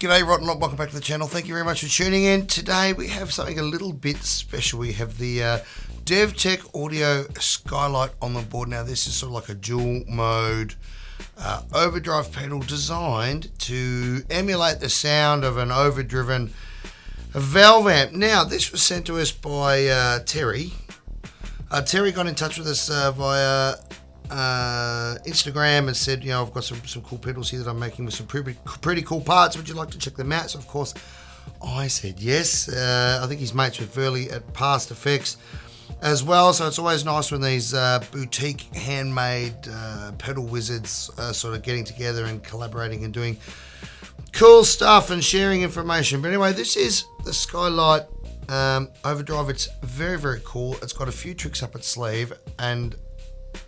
G'day Rotten Lot, welcome back to the channel. Thank you very much for tuning in. Today we have something a little bit special. We have the DevTech Audio Skylight on the board. Now this is sort of like a dual mode overdrive pedal designed to emulate the sound of an overdriven valve amp. Now this was sent to us by Terry. Terry got in touch with us via Instagram and said, you know, I've got some cool pedals here that I'm making with some pretty cool parts. Would you like to check them out? So of course I said yes. I think he's mates with Verley at Past Effects as well, so it's always nice when these boutique handmade pedal wizards are sort of getting together and collaborating and doing cool stuff and sharing information. But anyway, this is the Skylight overdrive. It's very cool. It's got a few tricks up its sleeve and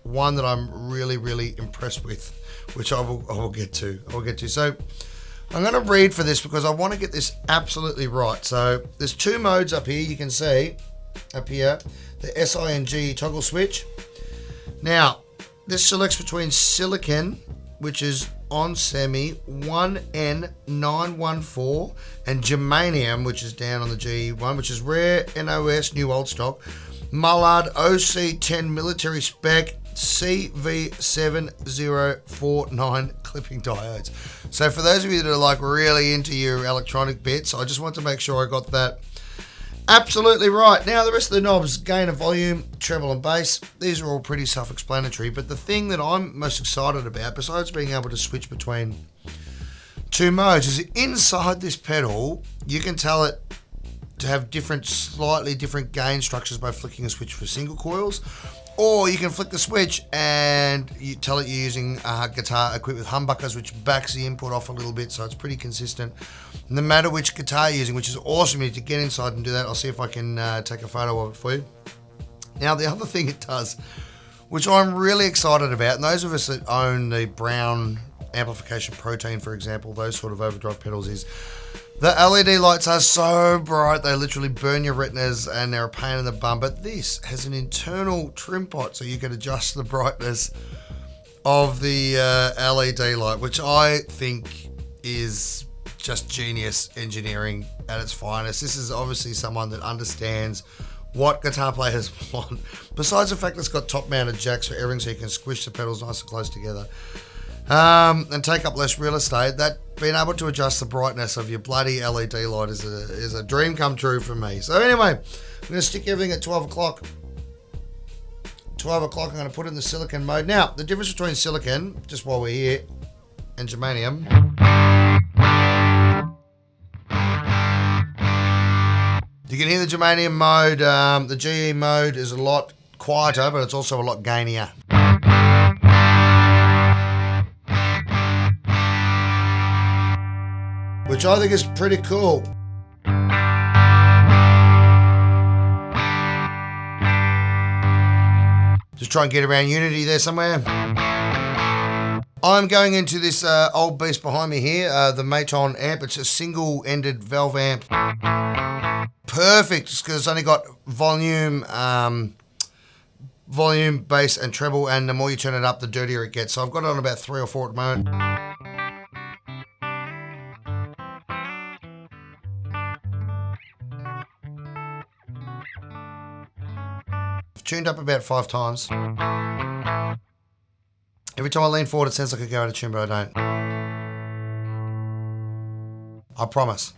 one that I'm really impressed with, which I will get to. So I'm going to read for this because I want to get this absolutely right. So there's two modes up here. You can see up here the SING toggle switch. Now this selects between silicon, which is Onsemi 1N914, and germanium, which is down on the G1, which is rare NOS new old stock Mullard OC10 military spec CV7049 clipping diodes. So for those of you that are like really into your electronic bits, I just want to make sure I got that absolutely right. Now the rest of the knobs, gain and volume, treble and bass, these are all pretty self-explanatory, but the thing that I'm most excited about, besides being able to switch between two modes, is inside this pedal you can tell it to have slightly different gain structures by flicking a switch for single coils, or you can flick the switch and you tell it you're using a guitar equipped with humbuckers, which backs the input off a little bit, so it's pretty consistent no matter which guitar you're using, which is awesome. You need to get inside and do that. I'll see if I can take a photo of it for you. Now the other thing it does, which I'm really excited about, and those of us that own the Brown amplification protein, for example, those sort of overdrive pedals, is the LED lights are so bright they literally burn your retinas and they're a pain in the bum. But this has an internal trim pot, so you can adjust the brightness of the LED light, which I think is just genius engineering at its finest. This is obviously someone that understands what guitar players want. Besides the fact that it's got top mounted jacks for everything, so you can squish the pedals nice and close together and take up less real estate, that being able to adjust the brightness of your bloody LED light is a dream come true for me. So anyway, I'm going to stick everything at 12 o'clock. 12 o'clock, I'm going to put it in the silicon mode. Now, the difference between silicon, just while we're here, and germanium, you can hear the germanium mode. The GE mode is a lot quieter, but it's also a lot gainier. Which I think is pretty cool. Just try and get around Unity there somewhere. I'm going into this old beast behind me here, the Maton amp. It's a single-ended valve amp. Perfect, because it's only got volume, bass, and treble, and the more you turn it up, the dirtier it gets. So I've got it on about 3 or 4 at the moment. Tuned up about 5 times. Every time I lean forward, it sounds like I go out of tune, but I don't. I promise.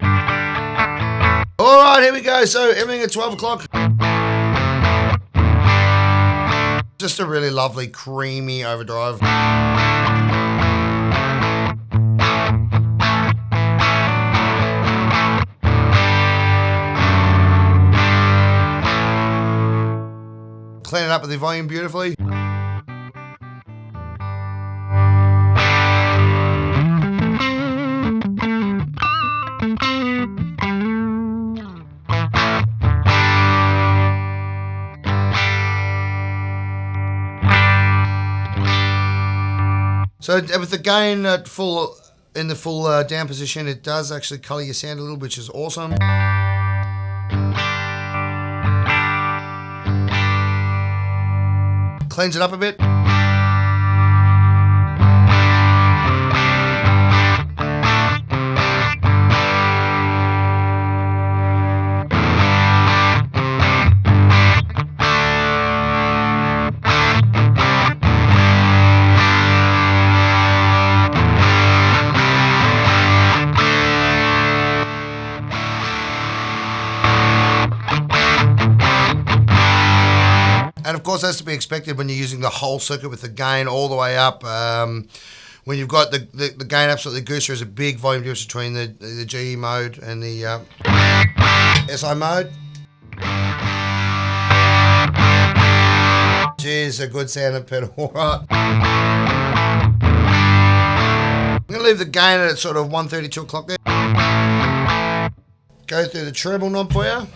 All right, here we go. So everything at 12 o'clock. Just a really lovely, creamy overdrive. Clean it up with the volume beautifully. So with the gain at in the full down position, it does actually colour your sound a little, which is awesome. Cleans it up a bit. And of course, that's to be expected when you're using the whole circuit with the gain all the way up. When you've got the gain absolutely goose, there's a big volume difference between the GE mode and the SI mode. Jeez, a good sounding pedal, alright. I'm going to leave the gain at sort of 132 o'clock there. Go through the treble knob for you.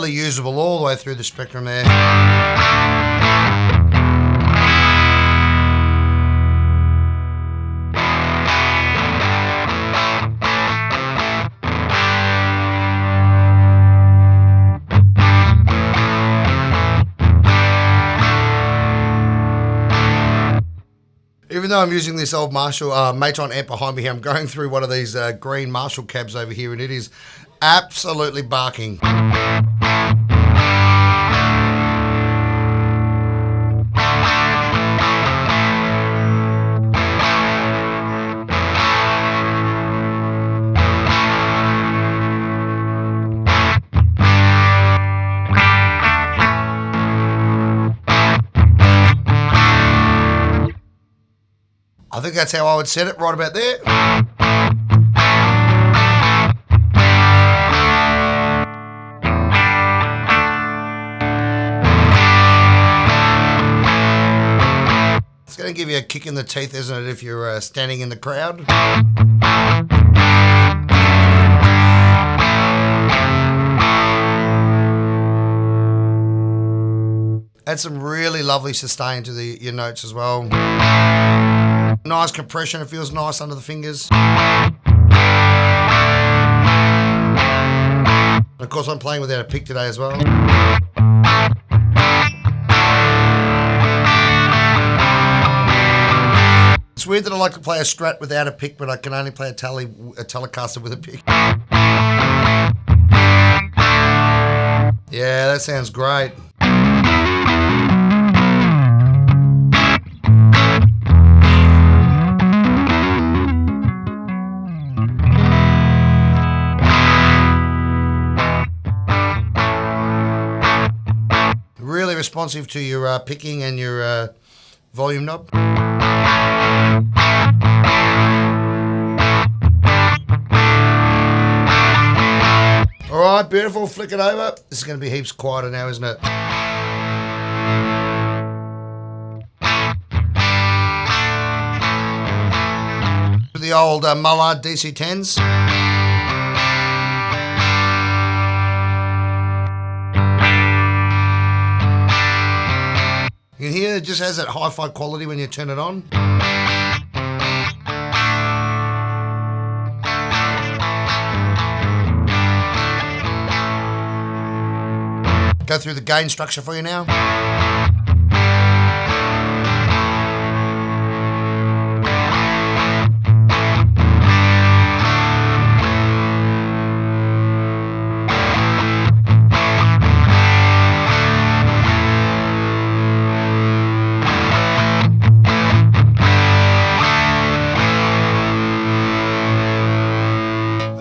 Usable all the way through the spectrum there. Even though I'm using this old Marshall Maton amp behind me here, I'm going through one of these green Marshall cabs over here, and it is absolutely barking. I think that's how I would set it, right about there. It's going to give you a kick in the teeth, isn't it, if you're standing in the crowd? Add some really lovely sustain to your notes as well. Nice compression, it feels nice under the fingers. And of course, I'm playing without a pick today as well. It's weird that I like to play a Strat without a pick, but I can only play a Telecaster with a pick. Yeah, that sounds great. Really responsive to your picking and your volume knob. Alright, beautiful, flick it over. This is going to be heaps quieter now, isn't it? The old Mullard DC10s. You can hear it just has that hi-fi quality when you turn it on. Go through the gain structure for you now.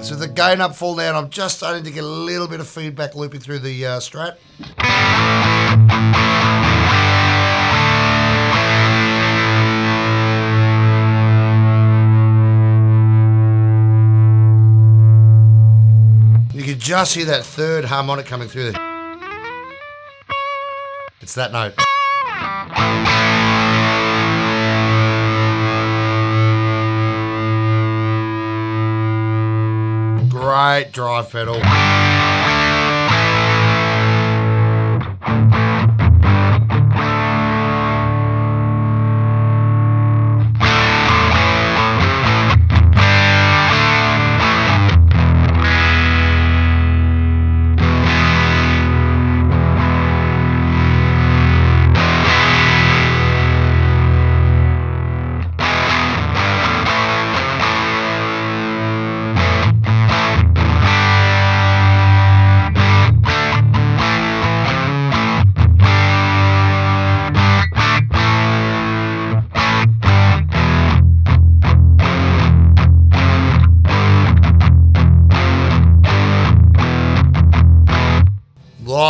So the gain up, fall down, I'm just starting to get a little bit of feedback looping through the Strat. You can just hear that third harmonic coming through there. It's that note. Great drive pedal.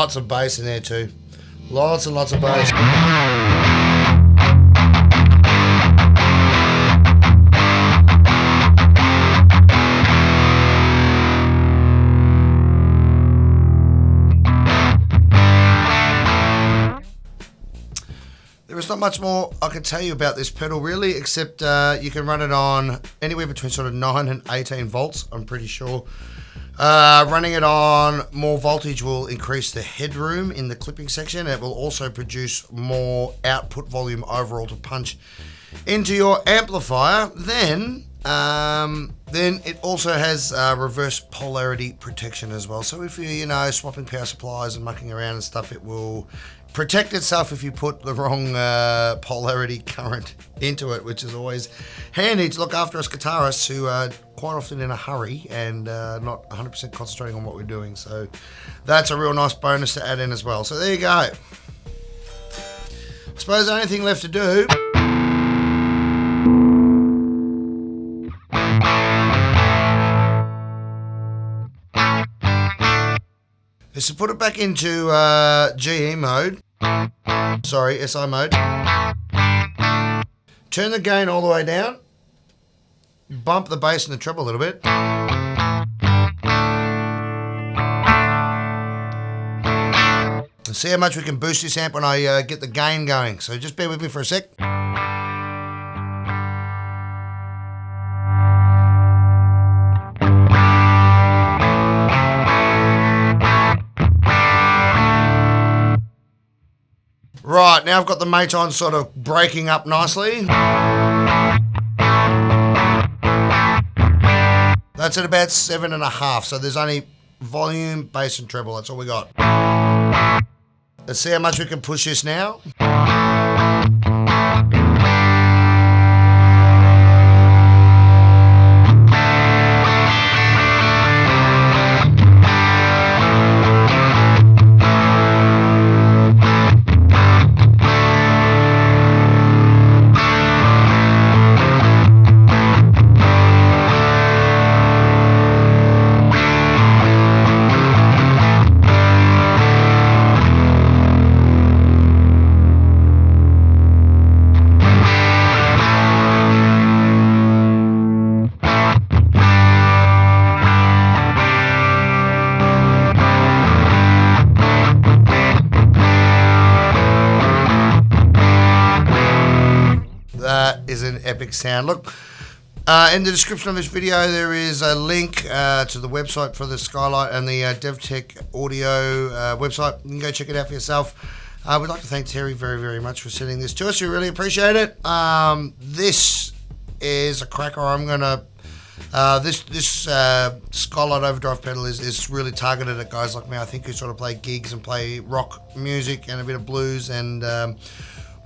lots of bass in there too. Lots and lots of bass. There's not much more I can tell you about this pedal really, except you can run it on anywhere between sort of 9 and 18 volts, I'm pretty sure. Running it on more voltage will increase the headroom in the clipping section. It will also produce more output volume overall to punch into your amplifier. Then it also has reverse polarity protection as well. So if you're, swapping power supplies and mucking around and stuff, it will protect itself if you put the wrong polarity current into it, which is always handy to look after us guitarists who are quite often in a hurry and not 100% concentrating on what we're doing. So that's a real nice bonus to add in as well. So there you go. I suppose the only thing left to do is to put it back into GE mode, SI mode, turn the gain all the way down, bump the bass and the treble a little bit, and see how much we can boost this amp when I get the gain going. So just bear with me for a sec. Right, now I've got the Maton sort of breaking up nicely. That's at about 7.5, so there's only volume, bass and treble, that's all we got. Let's see how much we can push this now. Is an epic sound. Look, in the description of this video there is a link to the website for the Skylight and the DevTech Audio website. You can go check it out for yourself. We'd like to thank Terry very, very much for sending this to us. We really appreciate it. This is a cracker. I'm gonna this Skylight overdrive pedal is really targeted at guys like me, I think, who sort of play gigs and play rock music and a bit of blues and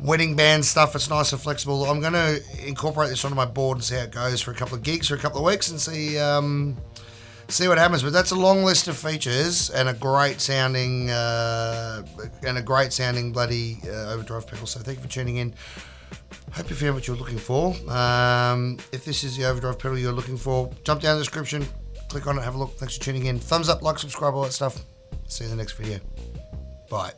wedding band stuff. It's nice and flexible. I'm going to incorporate this onto my board and see how it goes for a couple of gigs for a couple of weeks and see what happens. But that's a long list of features and a great sounding bloody overdrive pedal. So thank you for tuning in. Hope you found what you're looking for. If this is the overdrive pedal you're looking for, jump down in the description, click on it, have a look. Thanks for tuning in. Thumbs up, like, subscribe, all that stuff. See you in the next video. Bye.